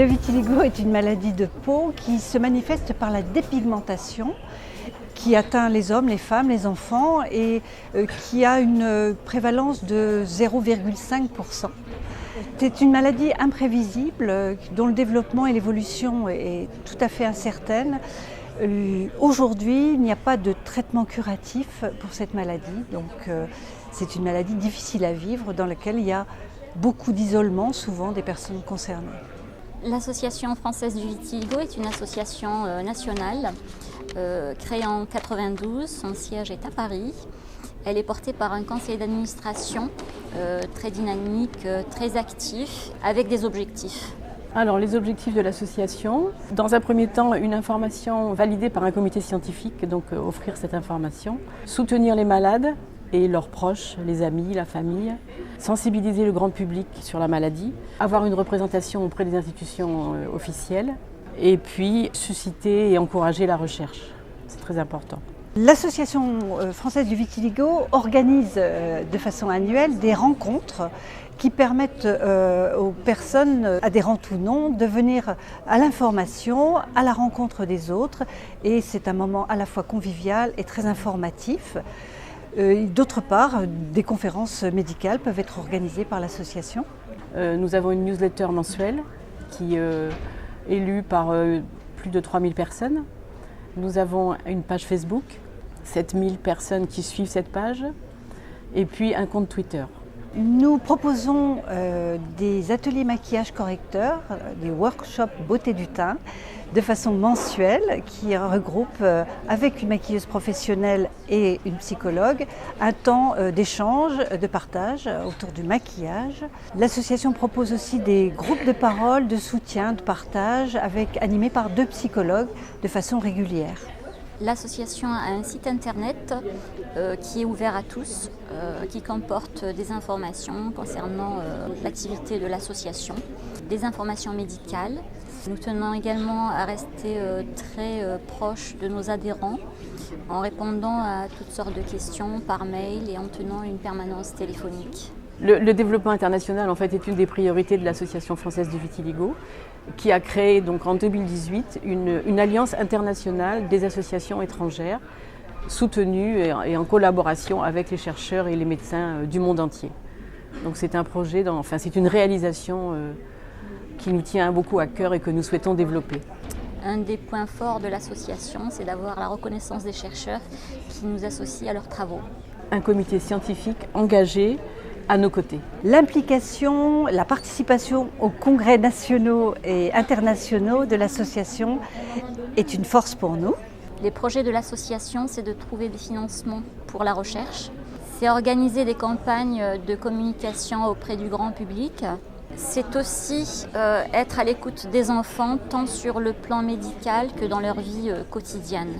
Le vitiligo est une maladie de peau qui se manifeste par la dépigmentation, qui atteint les hommes, les femmes, les enfants et qui a une prévalence de 0,5%. C'est une maladie imprévisible dont le développement et l'évolution est tout à fait incertaine. Aujourd'hui, il n'y a pas de traitement curatif pour cette maladie, donc c'est une maladie difficile à vivre dans laquelle il y a beaucoup d'isolement souvent des personnes concernées. L'Association française du vitiligo est une association nationale créée en 1992, son siège est à Paris. Elle est portée par un conseil d'administration très dynamique, très actif, avec des objectifs. Alors les objectifs de l'association, dans un premier temps une information validée par un comité scientifique, donc offrir cette information, soutenir les malades et leurs proches, les amis, la famille, sensibiliser le grand public sur la maladie, avoir une représentation auprès des institutions officielles et puis susciter et encourager la recherche. C'est très important. L'Association française du vitiligo organise de façon annuelle des rencontres qui permettent aux personnes adhérentes ou non de venir à l'information, à la rencontre des autres et c'est un moment à la fois convivial et très informatif. D'autre part, des conférences médicales peuvent être organisées par l'association. Nous avons une newsletter mensuelle qui est lue par plus de 3000 personnes. Nous avons une page Facebook, 7000 personnes qui suivent cette page, et puis un compte Twitter. Nous proposons des ateliers maquillage correcteur, des workshops beauté du teint, de façon mensuelle, qui regroupe avec une maquilleuse professionnelle et une psychologue un temps d'échange, de partage autour du maquillage. L'association propose aussi des groupes de parole, de soutien, de partage, animés par 2 psychologues de façon régulière. L'association a un site internet qui est ouvert à tous, qui comporte des informations concernant l'activité de l'association, des informations médicales. Nous tenons également à rester très proches de nos adhérents en répondant à toutes sortes de questions par mail et en tenant une permanence téléphonique. Le développement international en fait, est une des priorités de l'Association française du vitiligo qui a créé donc, en 2018 une alliance internationale des associations étrangères soutenues et en collaboration avec les chercheurs et les médecins du monde entier. Donc c'est un projet, c'est une réalisation qui nous tient beaucoup à cœur et que nous souhaitons développer. Un des points forts de l'association, c'est d'avoir la reconnaissance des chercheurs qui nous associent à leurs travaux. Un comité scientifique engagé à nos côtés. L'implication, la participation aux congrès nationaux et internationaux de l'association est une force pour nous. Les projets de l'association, c'est de trouver des financements pour la recherche. C'est organiser des campagnes de communication auprès du grand public. C'est aussi être à l'écoute des enfants, tant sur le plan médical que dans leur vie quotidienne.